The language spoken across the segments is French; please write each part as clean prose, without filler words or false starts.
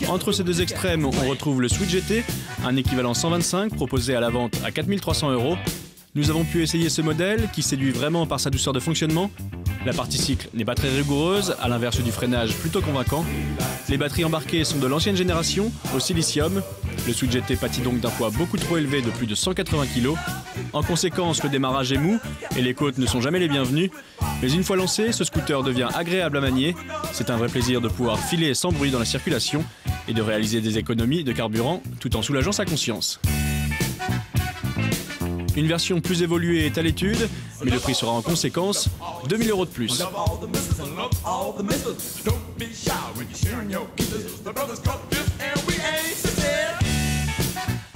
Entre ces deux extrêmes, on retrouve le Switch GT, un équivalent 125 proposé à la vente à 4 300 €. Nous avons pu essayer ce modèle qui séduit vraiment par sa douceur de fonctionnement. La partie cycle n'est pas très rigoureuse, à l'inverse du freinage plutôt convaincant. Les batteries embarquées sont de l'ancienne génération, au silicium. Le Switch GT pâtit donc d'un poids beaucoup trop élevé de plus de 180 kg. En conséquence, le démarrage est mou et les côtes ne sont jamais les bienvenues. Mais une fois lancé, ce scooter devient agréable à manier. C'est un vrai plaisir de pouvoir filer sans bruit dans la circulation et de réaliser des économies de carburant tout en soulageant sa conscience. Une version plus évoluée est à l'étude, mais le prix sera en conséquence 2 000 € de plus.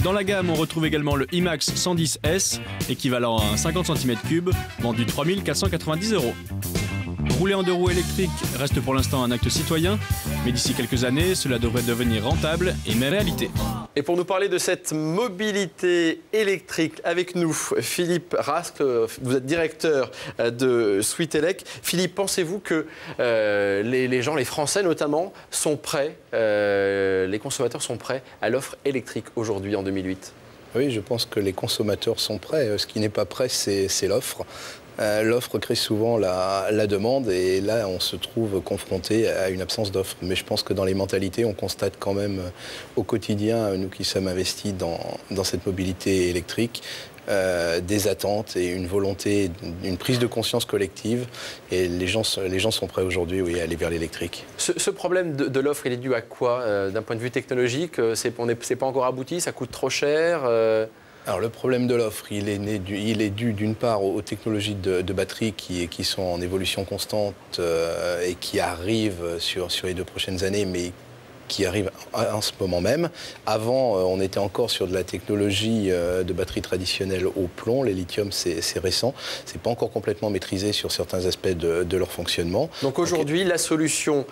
Dans la gamme, on retrouve également le IMAX 110S, équivalent à un 50 cm3, vendu 3 490 €. Rouler en deux roues électriques reste pour l'instant un acte citoyen, mais d'ici quelques années, cela devrait devenir rentable et une réalité. Et pour nous parler de cette mobilité électrique, avec nous, Philippe Rascle, vous êtes directeur de Sweetelec. Philippe, pensez-vous que les gens, les Français notamment, sont prêts, les consommateurs sont prêts à l'offre électrique aujourd'hui en 2008 ? Oui, je pense que les consommateurs sont prêts. Ce qui n'est pas prêt, c'est l'offre. L'offre crée souvent la demande et là on se trouve confronté à une absence d'offre. Mais je pense que dans les mentalités, on constate quand même au quotidien, nous qui sommes investis dans cette mobilité électrique, des attentes et une volonté, une prise de conscience collective. Et les gens sont prêts aujourd'hui, oui, à aller vers l'électrique. Ce problème de l'offre, il est dû à quoi d'un point de vue technologique? C'est pas encore abouti, ça coûte trop cher Alors le problème de l'offre, il est dû d'une part aux technologies de batterie qui sont en évolution constante et qui arrivent sur les 2 prochaines années, mais qui arrive en ce moment même. Avant, on était encore sur de la technologie de batterie traditionnelle au plomb. Les lithium, c'est récent. C'est pas encore complètement maîtrisé sur certains aspects de leur fonctionnement. Donc aujourd'hui, la solution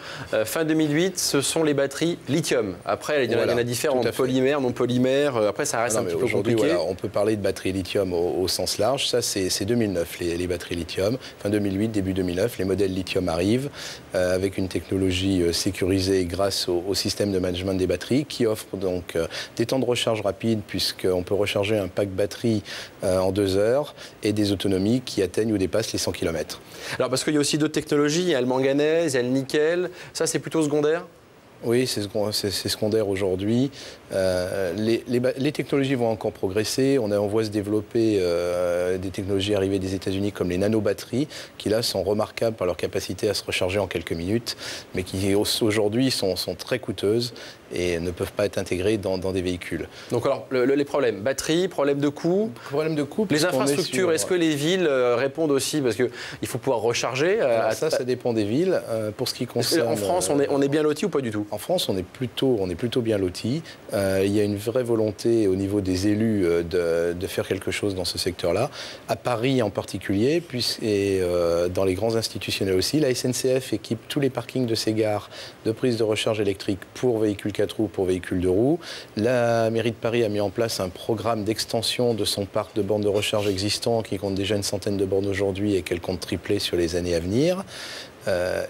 fin 2008, ce sont les batteries lithium. Après, il y en a différentes, polymères, non polymères. Après, ça reste un petit peu compliqué. Voilà, on peut parler de batteries lithium au sens large. Ça, c'est 2009, les batteries lithium. Fin 2008, début 2009, les modèles lithium arrivent avec une technologie sécurisée grâce au système de management des batteries qui offre donc des temps de recharge rapides puisqu'on peut recharger un pack batterie en 2 heures et des autonomies qui atteignent ou dépassent les 100 km. Alors parce qu'il y a aussi d'autres technologies, il y a le manganèse, il y a le nickel, ça c'est plutôt secondaire? Oui, c'est secondaire aujourd'hui. Les technologies vont encore progresser. On voit se développer des technologies arrivées des États-Unis comme les nanobatteries, qui là sont remarquables par leur capacité à se recharger en quelques minutes, mais qui aujourd'hui sont très coûteuses et ne peuvent pas être intégrées dans des véhicules. Donc alors, les problèmes, batterie, problème de coût. Les infrastructures, est-ce que les villes répondent aussi? Parce qu'il faut pouvoir recharger. Ça dépend des villes. Pour ce qui concerne... En France, on est bien loti ou pas du tout? En France, on est plutôt bien loti. Il y a une vraie volonté au niveau des élus de faire quelque chose dans ce secteur-là. À Paris en particulier, et dans les grands institutionnels aussi, la SNCF équipe tous les parkings de ces gares de prise de recharge électrique pour véhicules 4 roues, pour véhicules 2 roues. La mairie de Paris a mis en place un programme d'extension de son parc de bornes de recharge existant qui compte déjà une centaine de bornes aujourd'hui et qu'elle compte tripler sur les années à venir.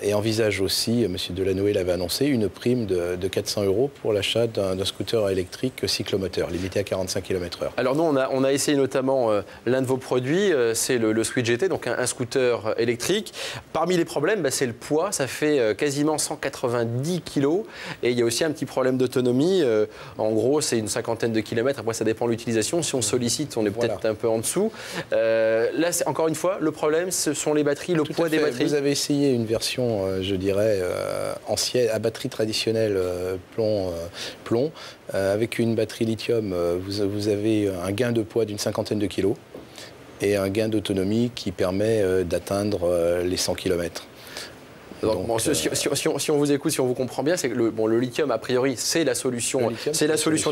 Et envisage aussi, M. Delanoë l'avait annoncé, une prime de 400 € pour l'achat d'un scooter électrique cyclomoteur, limité à 45 km/h. Alors nous, on a essayé notamment l'un de vos produits, c'est le Switch GT, donc un scooter électrique. Parmi les problèmes, c'est le poids, ça fait quasiment 190 kg. Et il y a aussi un petit problème d'autonomie. En gros, c'est une cinquantaine de kilomètres, après ça dépend de l'utilisation. Si on sollicite, on est peut-être un peu en dessous. Là, encore une fois, le problème, ce sont les batteries, le poids des batteries. Vous avez essayé une version, je dirais, ancienne, à batterie traditionnelle plomb. Avec une batterie lithium, vous avez un gain de poids d'une cinquantaine de kilos et un gain d'autonomie qui permet d'atteindre les 100 km. Donc, bon, si on vous écoute, si on vous comprend bien, c'est que le lithium, a priori, c'est la solution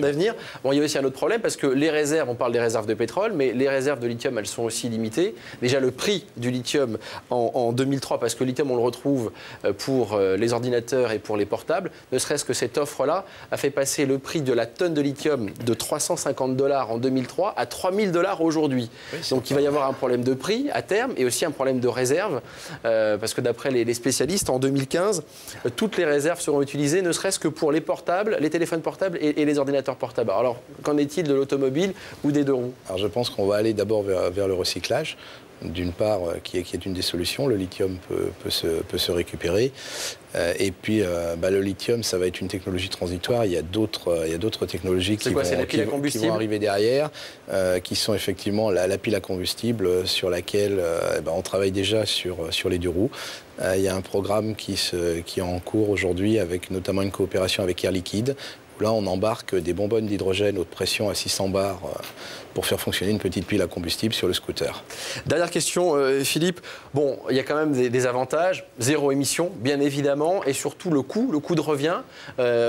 d'avenir. Bon, il y a aussi un autre problème, parce que les réserves, on parle des réserves de pétrole, mais les réserves de lithium, elles sont aussi limitées. Déjà, le prix du lithium en 2003, parce que le lithium, on le retrouve pour les ordinateurs et pour les portables, ne serait-ce que cette offre-là a fait passer le prix de la tonne de lithium de 350 $ en 2003 à 3 000 $ aujourd'hui. Oui, donc, il va y avoir un problème de prix à terme et aussi un problème de réserve, parce que d'après les spécialistes, existe en 2015, toutes les réserves seront utilisées, ne serait-ce que pour les portables, les téléphones portables et les ordinateurs portables. Alors, qu'en est-il de l'automobile ou des deux roues? Alors, je pense qu'on va aller d'abord vers le recyclage. D'une part, qui est une des solutions, le lithium peut se récupérer. Et puis, le lithium, ça va être une technologie transitoire. Il y a d'autres technologies qui vont arriver derrière, qui sont effectivement la pile à combustible sur laquelle on travaille déjà sur les deux roues. Il y a un programme qui est en cours aujourd'hui, avec notamment une coopération avec Air Liquide. Là, on embarque des bonbonnes d'hydrogène haute pression à 600 bars pour faire fonctionner une petite pile à combustible sur le scooter. Dernière question, Philippe. Bon, il y a quand même des avantages. Zéro émission, bien évidemment, et surtout le coût de revient.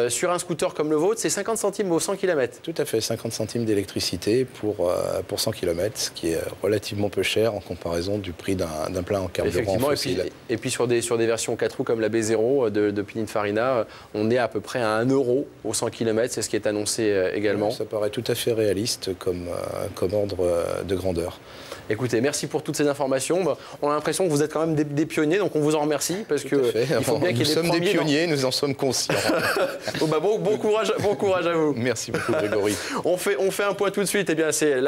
Sur un scooter comme le vôtre, c'est 50 centimes au 100 km. Tout à fait, 50 centimes d'électricité pour 100 km, ce qui est relativement peu cher en comparaison du prix d'un plein en carburant fossile. Et puis sur des versions 4 roues comme la B0 de Pininfarina, on est à peu près à 1 € au 100 km. C'est ce qui est annoncé également. Ça paraît tout à fait réaliste comme ordre de grandeur. Écoutez, merci pour toutes ces informations. On a l'impression que vous êtes quand même des pionniers, donc on vous en remercie. Parce que il faut bien qu'il y ait des premiers. Nous sommes des pionniers, nous en sommes conscients. Bon courage à vous. Merci beaucoup, Grégory. On fait un point tout de suite. Eh bien, c'est